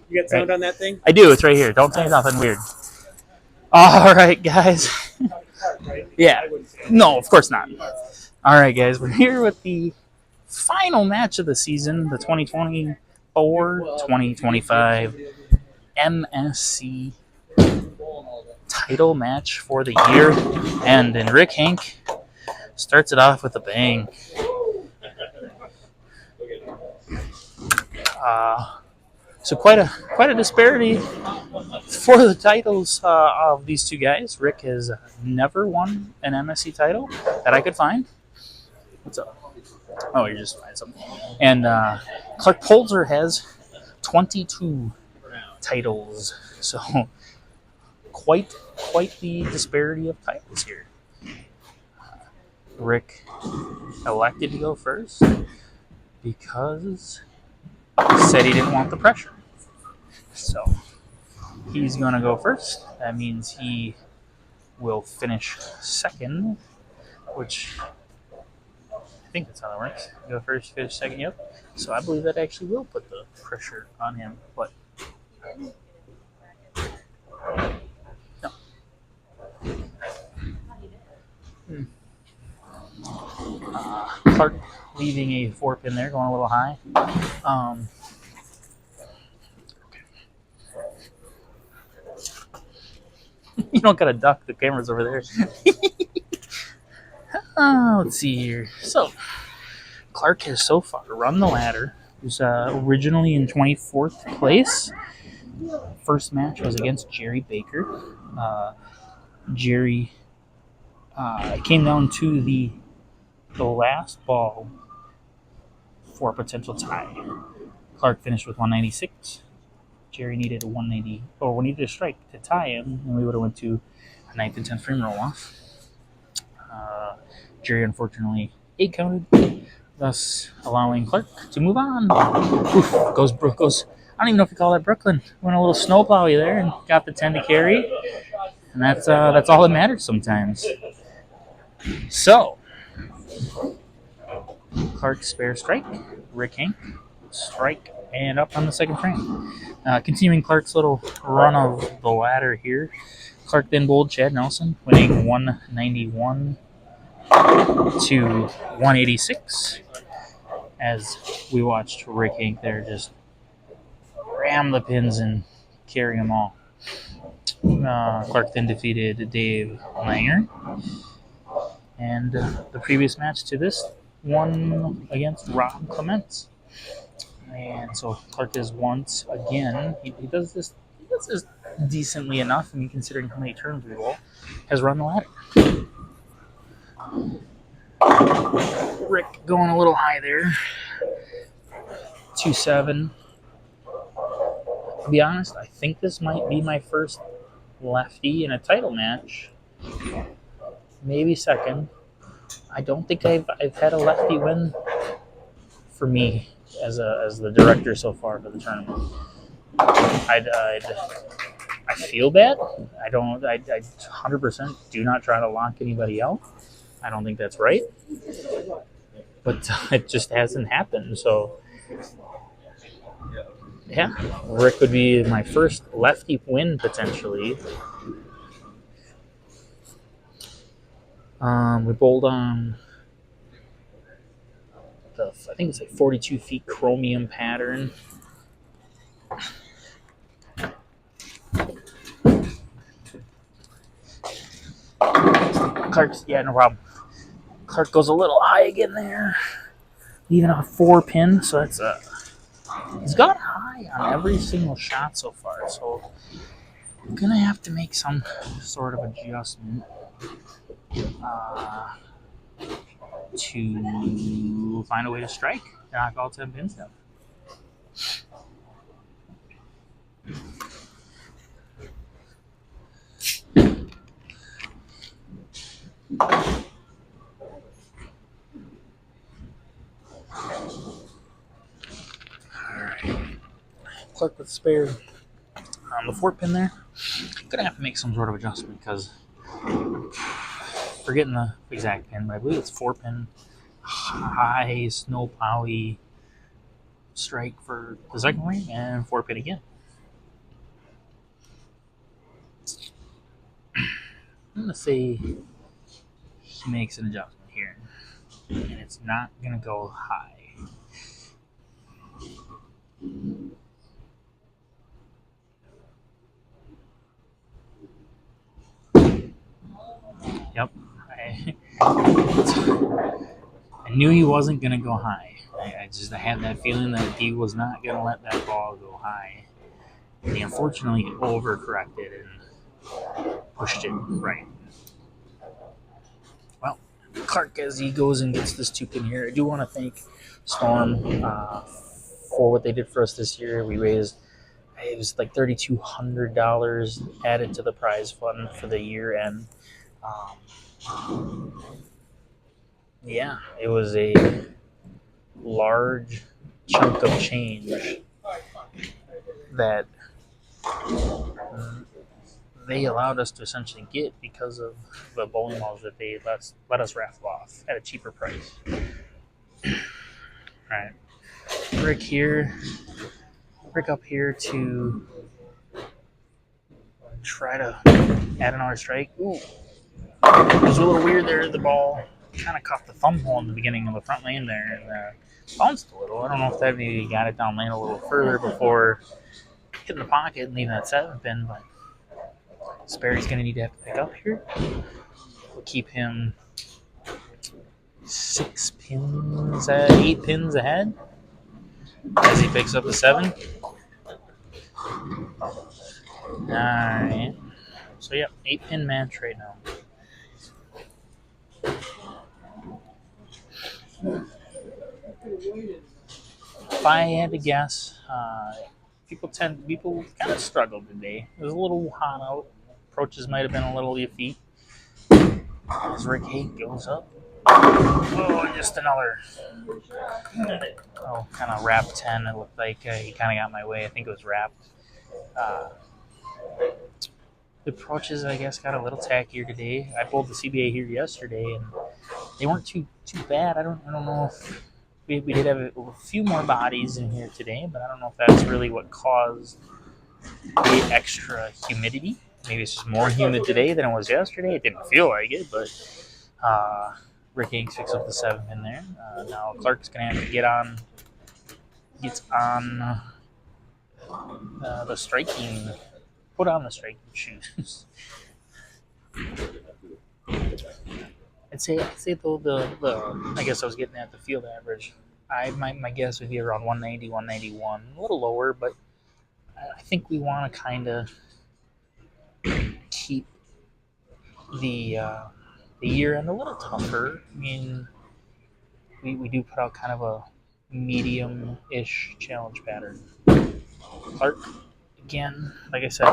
You got sound on that thing? I do. It's right here. Don't say nothing weird. All right, guys. Yeah. No, of course not. All right, guys. We're here with the final match of the season, the 2024-2025 MSC title match for the year. And then Henk starts it off with a bang. So quite a disparity for the titles of these two guys. Rick has never won an MSC title that I could find. What's up? Oh, you're just finding something. And Poelzer has 22 titles. So quite the disparity of titles here. Rick elected to go first because he said he didn't want the pressure. So he's going to go first. That means he will finish second, which I think that's how that works. Go first, finish second, yep. So I believe that actually will put the pressure on him. But no. Clark leaving a 4-pin there, going a little high. You don't gotta duck, the camera's over there. Let's see here. So, Clark has so far run the ladder. He was originally in 24th place. First match was against Jerry Baker. Jerry came down to the last ball for a potential tie. Clark finished with 196. Jerry needed a 190, or we needed a strike to tie him, and we would have went to a 9th and 10th frame roll off. Jerry unfortunately 8 counted, thus allowing Clark to move on. Oof, goes. I don't even know if you call that Brooklyn. Went a little snowplowy there and got the 10 to carry, and that's all that matters sometimes. So Clark spare strike, Henk strike, and up on the second frame. Continuing Clark's little run of the ladder here, Clark then bowled Chad Nelson, winning 191 to 186. As we watched Henk there just ram the pins and carry them all. Clark then defeated Dave Langer. And the previous match to this one against Rob Clements. And so Clark is once again, he does this decently enough, I mean, considering how many turns we roll, has run the ladder. Rick going a little high there. 2-7. To be honest, I think this might be my first lefty in a title match. Maybe second. I don't think I've had a lefty win for me as the director so far for the tournament. I feel bad. I 100% do not try to lock anybody out. I don't think that's right. But it just hasn't happened. So, yeah, Rick would be my first lefty win potentially. We bowled on I think it's like 42 feet chromium pattern. No problem. Clark goes a little high again there, leaving a 4-pin. So that's he's got high on every single shot so far. So I'm gonna have to make some sort of adjustment to find a way to strike and knock all 10 pins down. Alright. Clark with spare on the 4-pin there. I'm gonna have to make some sort of adjustment because forgetting the exact pin, but I believe it's 4-pin high snow plowy strike for the second ring and 4-pin again. I'm going to say he makes an adjustment here. And it's not going to go high. Yep. I knew he wasn't going to go high. I had that feeling that he was not going to let that ball go high. And he unfortunately overcorrected and pushed it right. Well, Clark, as he goes and gets this 2-pin here, I do want to thank Storm for what they did for us this year. We raised, it was like $3,200 added to the prize fund for the year end. Yeah, it was a large chunk of change that they allowed us to essentially get because of the bowling balls that they let us raffle off at a cheaper price. All right, Rick up here to try to add another strike. Ooh, it was a little weird there. The ball kind of caught the thumb hole in the beginning of the front lane there and bounced a little. I don't know if that maybe got it down lane a little further before hitting the pocket and leaving that 7-pin, but Sperry's going to need to have to pick up here. We'll keep him 8 pins ahead as he picks up the 7. Alright. So, yeah, 8-pin match right now. If I had to guess, people kind of struggled today. It was a little hot out. Approaches might have been a little iffy. As Rick Henk goes up. Oh, just another. Kind of wrap 10. It looked like he kind of got my way. I think it was wrapped. The approaches, I guess, got a little tackier today. I pulled the CBA here yesterday, and they weren't too bad. I don't know if we did have a few more bodies in here today, but I don't know if that's really what caused the extra humidity. Maybe it's just more humid today than it was yesterday. It didn't feel like it, but Rick Hanks picks up the 7 in there. Now Clark's going to have to gets on the striking, put on the striking shoes. I'd say though I guess I was getting at the field average. My guess would be around 190, 191, a little lower, but I think we want to kind of keep the year end a little tougher. I mean, we do put out kind of a medium-ish challenge pattern. Clark, again, like I said,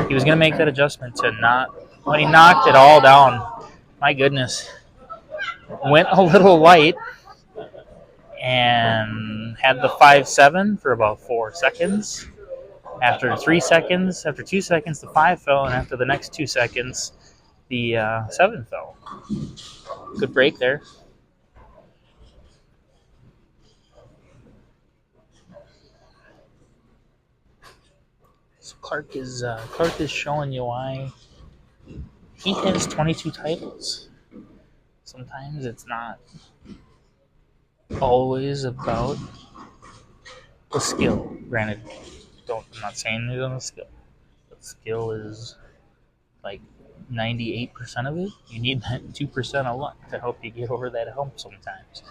he was going to make that adjustment to when he knocked it all down, my goodness, went a little light and had the 5-7 for about 4 seconds. After 2 seconds, the 5 fell, and after the next 2 seconds, the 7 fell. Good break there. So Clark is showing you why he has 22 titles. Sometimes it's not always about the skill. Granted, I'm not saying there's no skill. But skill is like 98% of it. You need that 2% of luck to help you get over that hump sometimes.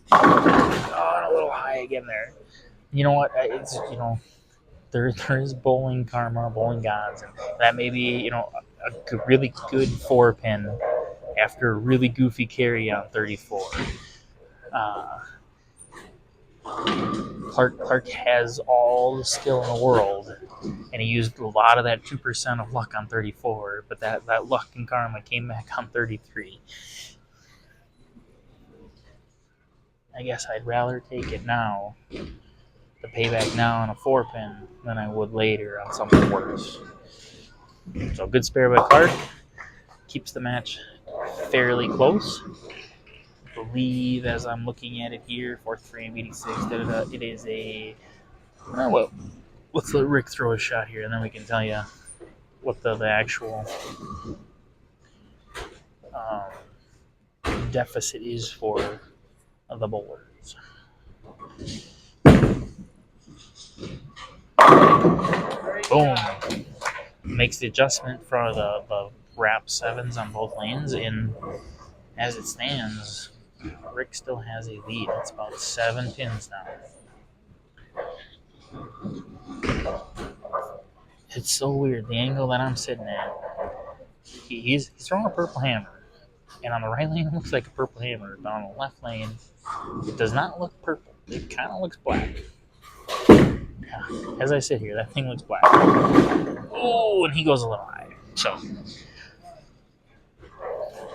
Oh, a little high again there. You know what? It's there is bowling karma, bowling gods, and that may be a really good 4-pin after a really goofy carry on 34. Clark has all the skill in the world, and he used a lot of that 2% of luck on 34, but that luck and karma came back on 33. I guess I'd rather take it now, the payback now on a 4-pin, than I would later on something worse. So good spare by Clark. Keeps the match fairly close. I believe, as I'm looking at it here, 4th frame, 86, it is a, let's let Rick throw a shot here, and then we can tell you what the actual deficit is for the bowlers. Boom. Makes the adjustment for the wrap sevens on both lanes, and as it stands, Rick still has a lead. It's about 7 pins now. It's so weird. The angle that I'm sitting at, he's throwing a purple hammer. And on the right lane, it looks like a purple hammer. But on the left lane, it does not look purple. It kind of looks black. As I sit here, that thing looks black. Oh, and he goes a little high. So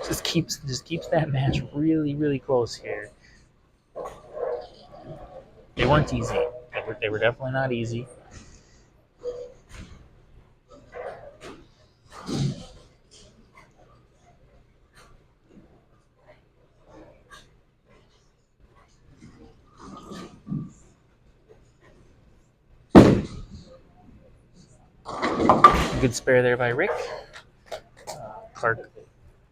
just keeps that match really, really close here. They weren't easy. They were definitely not easy. Good spare there by Rick. Clark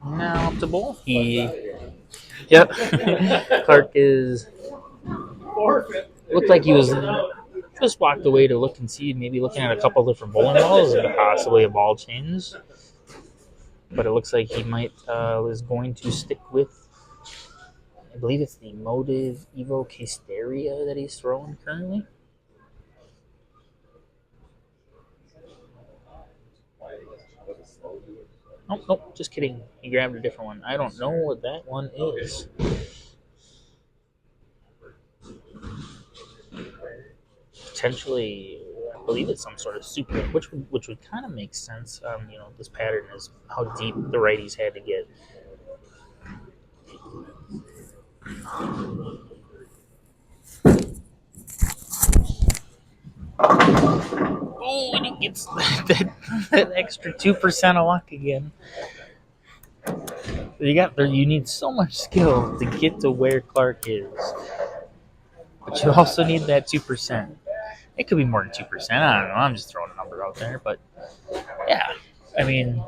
now up to bowl. Yep. Clark looked like he was just walked away to look and see, maybe looking at a couple different bowling balls and possibly a ball change. But it looks like he is going to stick with, I believe it's the Motive Evo Casteria that he's throwing currently. Oh, nope, just kidding. He grabbed a different one. I don't know what that one is. Potentially, I believe it's some sort of super, which would kind of make sense. This pattern is how deep the righties had to get. Oh, and he gets that extra 2% of luck again. You need so much skill to get to where Clark is, but you also need that 2%. It could be more than 2%. I don't know. I'm just throwing a number out there, but yeah, I mean,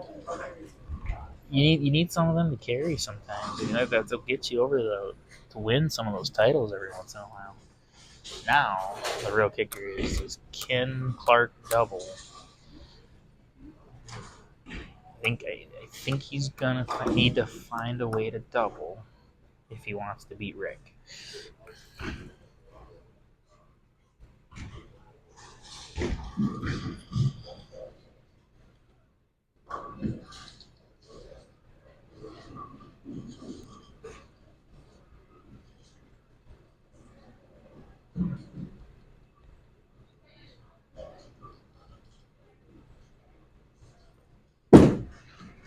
you need some of them to carry sometimes. That'll get you over to win some of those titles every once in a while. Now the real kicker is can Clark double? I think he's gonna need to find a way to double if he wants to beat Rick.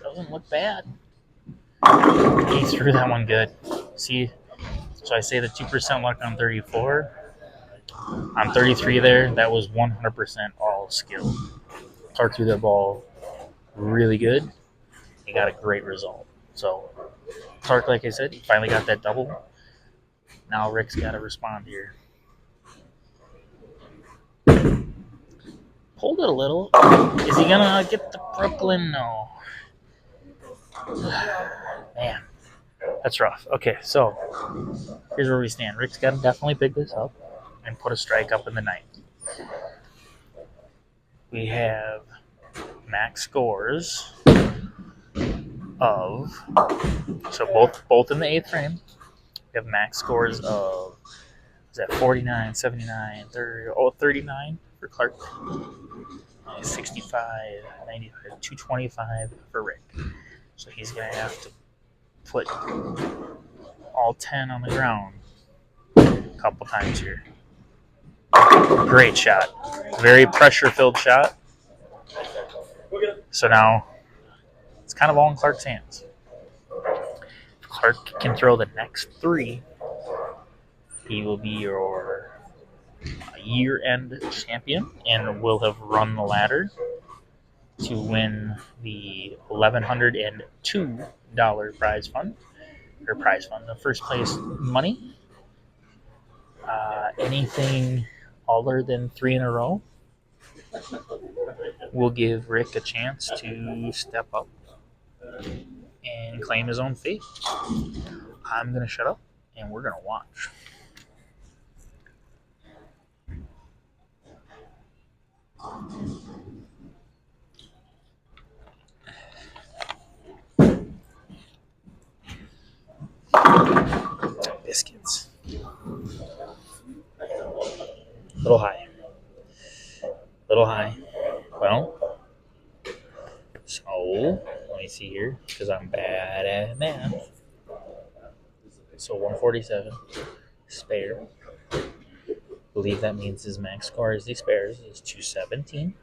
Doesn't look bad. He threw that one good. See, so I say the 2% luck on 34. On 33 there, that was 100% all skill. Clark threw that ball really good. He got a great result. So Clark, like I said, he finally got that double. Now Rick's got to respond here. Pulled it a little. Is he gonna get the Brooklyn? No. Man, that's rough. Okay, so here's where we stand. Rick's got to definitely pick this up and put a strike up in the ninth. We have max scores of, so both in the eighth frame. We have max scores of, is that 49, 79, 30, 39 for Clark, 65, 95, 225 for Rick. So he's going to have to put all 10 on the ground a couple times here. Great shot. Very pressure-filled shot. So now it's kind of all in Clark's hands. If Clark can throw the next 3, he will be your year-end champion and will have run the ladder to win the $1,102 prize fund, the first place money. Anything other than 3 in a row will give Rick a chance to step up and claim his own fate. I'm going to shut up, and we're going to watch. Biscuits. Little high. Well, so let me see here, because I'm bad at math. So 147 spare. Believe that means his max score as he spares is 217.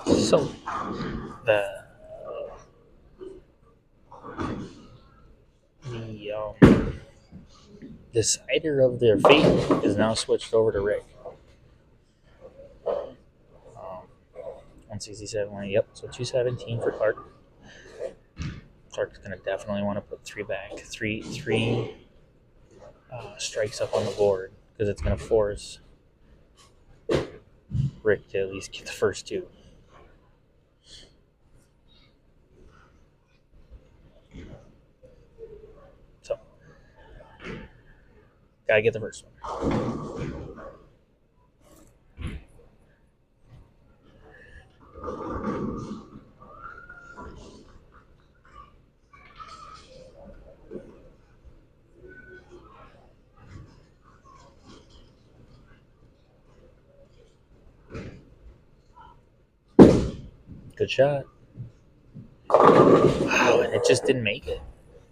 So the decider of their fate is now switched over to Rick. 167. Yep. So 217 for Clark. Clark's gonna definitely want to put three strikes up on the board, because it's gonna force Rick to at least get the first two. So, gotta get the first one. Good shot. Wow, and it just didn't make it.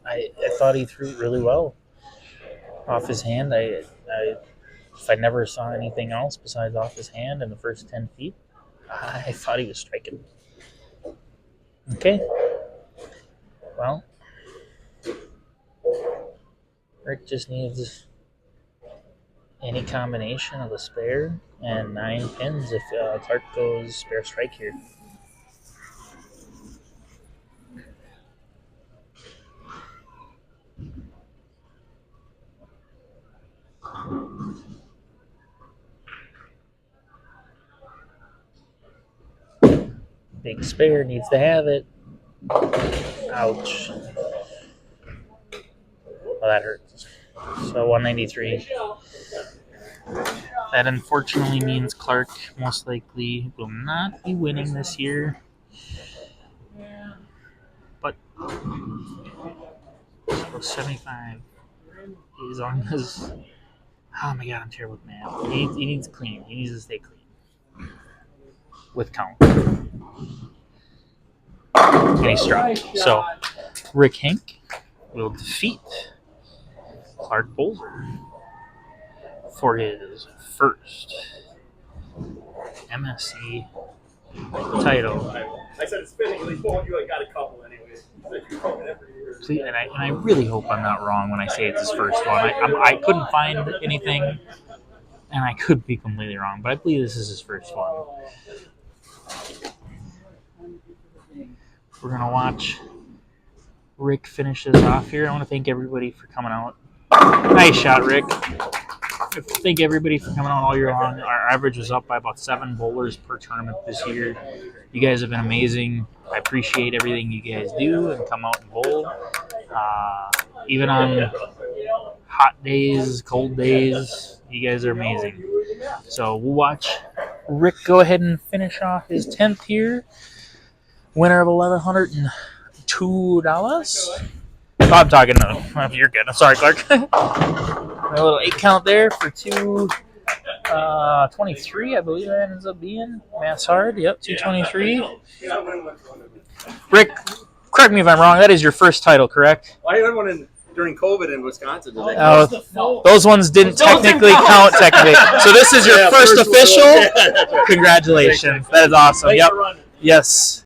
I thought he threw it really well off his hand. If I never saw anything else besides off his hand in the first 10 feet, I thought he was striking. Okay. Well, Rick just needs any combination of the spare and 9 pins if Clark goes spare strike here. Big spare needs to have it. Ouch. Well, that hurts. So 193. That unfortunately means Clark most likely will not be winning this year. But so 75 is on his. Oh my god, I'm terrible with math. He needs clean. He needs to stay clean with count. And he's struck. So Rick Henk will defeat Clark Poelzer for his first MSC title. I said it's spinning. At least one of you, I got a couple anyways. See, and I really hope I'm not wrong when I say it's his first one. I couldn't find anything, and I could be completely wrong, but I believe this is his first one. We're going to watch Rick finish this off here. I want to thank everybody for coming out. Nice shot, Rick. Thank everybody for coming out all year long. Our average was up by about 7 bowlers per tournament this year. You guys have been amazing. I appreciate everything you guys do and come out and bowl. Even on hot days, cold days, you guys are amazing. So we'll watch Rick go ahead and finish off his 10th here. Winner of $1,102. I'm talking to you're good. I'm sorry, Clark. A little 8 count there for 223, I believe that ends up being. Math's hard. Yep, 223. Rick, correct me if I'm wrong. That is your first title, correct? I had one during COVID in Wisconsin. Those ones didn't technically count. So this is your first official. Congratulations. That is awesome. Yep. Yes.